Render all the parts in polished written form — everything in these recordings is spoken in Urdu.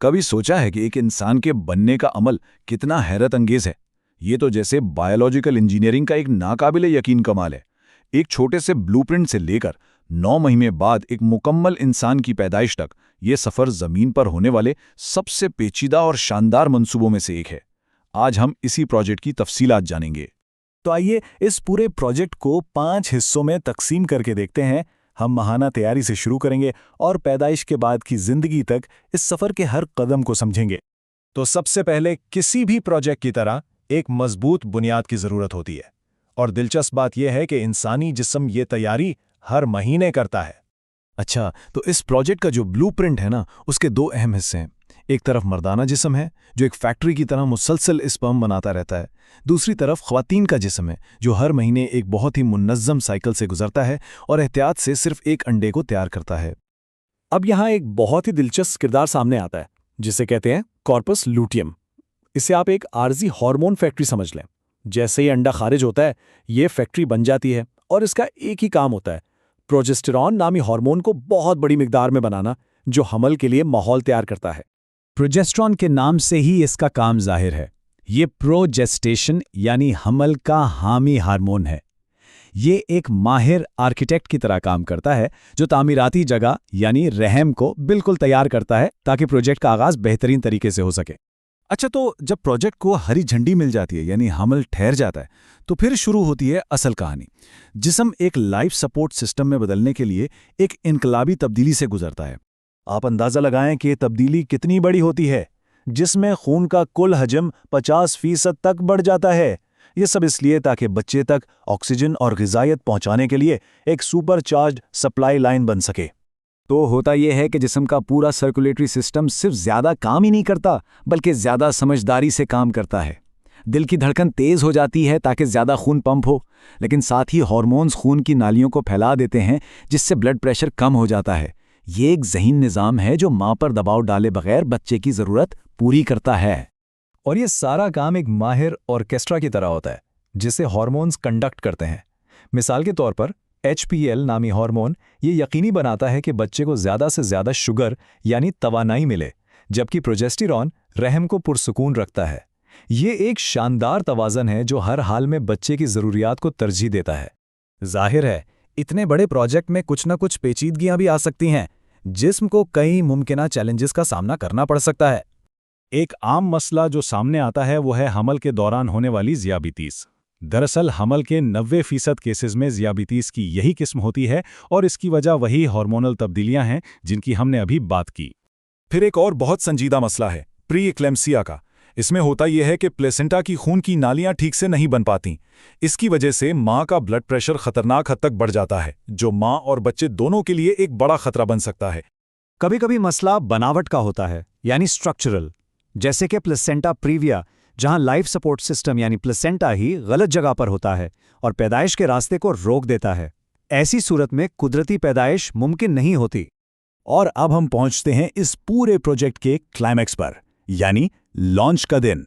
کبھی سوچا ہے کہ ایک انسان کے بننے کا عمل کتنا حیرت انگیز ہے؟ یہ تو جیسے بایولوجیکل انجینئرنگ کا ایک ناقابل یقین کمال ہے۔ ایک چھوٹے سے بلو پرنٹ سے لے کر 9 مہینے بعد ایک مکمل انسان کی پیدائش تک، یہ سفر زمین پر ہونے والے سب سے پیچیدہ اور شاندار منصوبوں میں سے ایک ہے۔ آج ہم اسی پروجیکٹ کی تفصیلات جانیں گے۔ تو آئیے اس پورے پروجیکٹ کو 5 حصوں میں تقسیم کر کے دیکھتے ہیں۔ ہم ماہانہ تیاری سے شروع کریں گے اور پیدائش کے بعد کی زندگی تک اس سفر کے ہر قدم کو سمجھیں گے۔ تو سب سے پہلے کسی بھی پروجیکٹ کی طرح ایک مضبوط بنیاد کی ضرورت ہوتی ہے، اور دلچسپ بات یہ ہے کہ انسانی جسم یہ تیاری ہر مہینے کرتا ہے۔ اچھا، تو اس پروجیکٹ کا جو بلو پرنٹ ہے نا، اس کے 2 اہم حصے ہیں۔ ایک طرف مردانہ جسم ہے جو ایک فیکٹری کی طرح مسلسل اسپرم بناتا رہتا ہے، دوسری طرف خواتین کا جسم ہے جو ہر مہینے ایک بہت ہی منظم سائیکل سے گزرتا ہے اور احتیاط سے صرف ایک انڈے کو تیار کرتا ہے۔ اب یہاں ایک بہت ہی دلچسپ کردار سامنے آتا ہے جسے کہتے ہیں کارپس لوٹیم۔ اسے آپ ایک عارضی ہارمون فیکٹری سمجھ لیں۔ جیسے ہی انڈا خارج ہوتا ہے، یہ فیکٹری بن جاتی ہے اور اس کا ایک ہی کام ہوتا ہے، پروجسٹرون نامی ہارمون کو بہت بڑی مقدار میں بنانا جو حمل کے لیے ماحول تیار کرتا ہے۔ پروجسٹرون کے نام سے ہی اس کا کام ظاہر ہے۔ یہ پروجسٹیشن یعنی حمل کا حامی ہارمون ہے۔ یہ ایک ماہر آرکیٹیکٹ کی طرح کام کرتا ہے جو تعمیراتی جگہ یعنی رحم کو بالکل تیار کرتا ہے تاکہ پروجیکٹ کا آغاز بہترین طریقے سے ہو سکے۔ اچھا، تو جب پروجیکٹ کو ہری جھنڈی مل جاتی ہے یعنی حمل ٹھہر جاتا ہے، تو پھر شروع ہوتی ہے اصل کہانی۔ جسم ایک لائف سپورٹ سسٹم میں بدلنے کے لیے ایک انقلابی تبدیلی سے گزرتا ہے۔ آپ اندازہ لگائیں کہ تبدیلی کتنی بڑی ہوتی ہے، جس میں خون کا کل حجم 50% تک بڑھ جاتا ہے۔ یہ سب اس لیے تاکہ بچے تک آکسیجن اور غذائیت پہنچانے کے لیے ایک سپر چارجڈ سپلائی لائن بن سکے۔ تو ہوتا یہ ہے کہ جسم کا پورا سرکولیٹری سسٹم صرف زیادہ کام ہی نہیں کرتا بلکہ زیادہ سمجھداری سے کام کرتا ہے۔ دل کی دھڑکن تیز ہو جاتی ہے تاکہ زیادہ خون پمپ ہو، لیکن ساتھ ہی ہارمونز خون کی نالیوں کو پھیلا دیتے ہیں جس سے بلڈ پریشر کم ہو جاتا ہے۔ یہ ایک ذہین نظام ہے جو ماں پر دباؤ ڈالے بغیر بچے کی ضرورت پوری کرتا ہے۔ اور یہ سارا کام ایک ماہر آرکیسٹرا کی طرح ہوتا ہے جسے ہارمونز کنڈکٹ کرتے ہیں۔ مثال کے طور پر HPL نامی ہارمون یہ یقینی بناتا ہے کہ بچے کو زیادہ سے زیادہ شوگر یعنی توانائی ملے، جبکہ پروجسٹیرون رحم کو پرسکون رکھتا ہے۔ یہ ایک شاندار توازن ہے جو ہر حال میں بچے کی ضروریات کو ترجیح دیتا ہے۔ ظاہر ہے، اتنے بڑے پروجیکٹ میں کچھ نہ کچھ پیچیدگیاں بھی آ سکتی ہیں۔ جسم کو کئی ممکنہ چیلنجز کا سامنا کرنا پڑ سکتا ہے۔ ایک عام مسئلہ جو سامنے آتا ہے وہ ہے حمل کے دوران ہونے والی ذیابیطس۔ دراصل حمل کے 90% کیسز میں ذیابیطس کی یہی قسم ہوتی ہے، اور اس کی وجہ وہی ہارمونل تبدیلیاں ہیں جن کی ہم نے ابھی بات کی۔ پھر ایک اور بہت سنجیدہ مسئلہ ہے پری ایکلیمسیا کا۔ اس میں ہوتا یہ ہے کہ پلیسنٹا کی خون کی نالیاں ٹھیک سے نہیں بن پاتیں۔ اس کی وجہ سے ماں کا بلڈ پریشر خطرناک حد تک بڑھ جاتا ہے، جو ماں اور بچے دونوں کے لیے ایک بڑا خطرہ بن سکتا ہے۔ کبھی کبھی مسئلہ بناوٹ کا ہوتا ہے یعنی اسٹرکچرل، جیسے کہ پلیسنٹا پریویا، جہاں لائف سپورٹ سسٹم یعنی پلیسنٹا ہی غلط جگہ پر ہوتا ہے اور پیدائش کے راستے کو روک دیتا ہے۔ ایسی صورت میں قدرتی پیدائش ممکن نہیں ہوتی۔ اور اب ہم پہنچتے ہیں اس پورے پروجیکٹ کے کلائمیکس پر، یعنی لانچ کا دن۔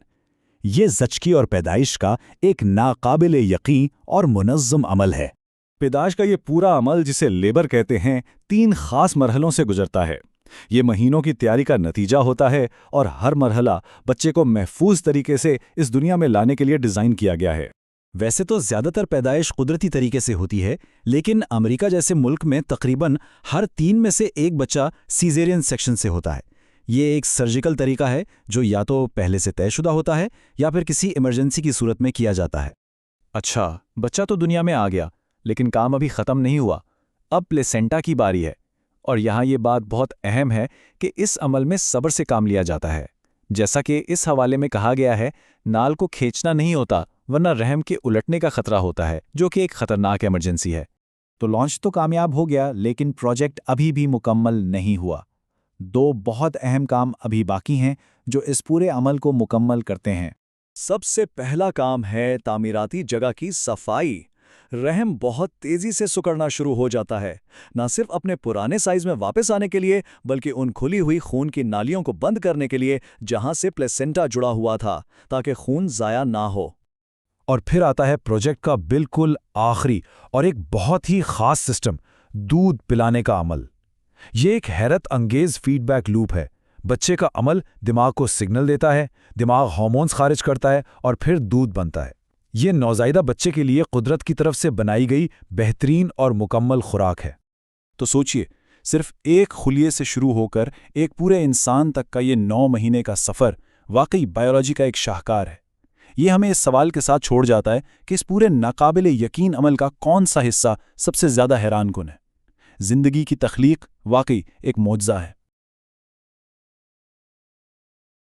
یہ زچگی اور پیدائش کا ایک ناقابل یقین اور منظم عمل ہے۔ پیدائش کا یہ پورا عمل، جسے لیبر کہتے ہیں، 3 خاص مرحلوں سے گزرتا ہے۔ یہ مہینوں کی تیاری کا نتیجہ ہوتا ہے، اور ہر مرحلہ بچے کو محفوظ طریقے سے اس دنیا میں لانے کے لیے ڈیزائن کیا گیا ہے۔ ویسے تو زیادہ تر پیدائش قدرتی طریقے سے ہوتی ہے، لیکن امریکہ جیسے ملک میں تقریباً ہر 3 میں سے 1 بچہ سیزیرین سیکشن سے ہوتا ہے۔ یہ ایک سرجیکل طریقہ ہے جو یا تو پہلے سے طے شدہ ہوتا ہے یا پھر کسی ایمرجنسی کی صورت میں کیا جاتا ہے۔ اچھا، بچہ تو دنیا میں آ گیا، لیکن کام ابھی ختم نہیں ہوا۔ اب پلیسنٹا کی باری ہے، اور یہاں یہ بات بہت اہم ہے کہ اس عمل میں صبر سے کام لیا جاتا ہے۔ جیسا کہ اس حوالے میں کہا گیا ہے، نال کو کھینچنا نہیں ہوتا ورنہ رحم کے الٹنے کا خطرہ ہوتا ہے، جو کہ ایک خطرناک ایمرجنسی ہے۔ تو لانچ تو کامیاب ہو گیا، لیکن پروجیکٹ ابھی بھی مکمل نہیں ہوا۔ 2 بہت اہم کام ابھی باقی ہیں جو اس پورے عمل کو مکمل کرتے ہیں۔ سب سے پہلا کام ہے تعمیراتی جگہ کی صفائی۔ رحم بہت تیزی سے سکڑنا شروع ہو جاتا ہے، نہ صرف اپنے پرانے سائز میں واپس آنے کے لیے، بلکہ ان کھلی ہوئی خون کی نالیوں کو بند کرنے کے لیے جہاں سے پلیسنٹا جڑا ہوا تھا، تاکہ خون ضائع نہ ہو۔ اور پھر آتا ہے پروجیکٹ کا بالکل آخری اور ایک بہت ہی خاص سسٹم، دودھ پلانے کا عمل۔ یہ ایک حیرت انگیز فیڈ بیک لوپ ہے۔ بچے کا عمل دماغ کو سگنل دیتا ہے، دماغ ہارمونز خارج کرتا ہے اور پھر دودھ بنتا ہے۔ یہ نوزائیدہ بچے کے لیے قدرت کی طرف سے بنائی گئی بہترین اور مکمل خوراک ہے۔ تو سوچئے، صرف ایک خلیے سے شروع ہو کر ایک پورے انسان تک کا یہ 9 مہینے کا سفر واقعی بایولوجی کا ایک شاہکار ہے۔ یہ ہمیں اس سوال کے ساتھ چھوڑ جاتا ہے کہ اس پورے ناقابل یقین عمل کا کون سا حصہ سب سے زیادہ حیران کن ہے۔ زندگی کی تخلیق واقعی ایک معجزہ ہے۔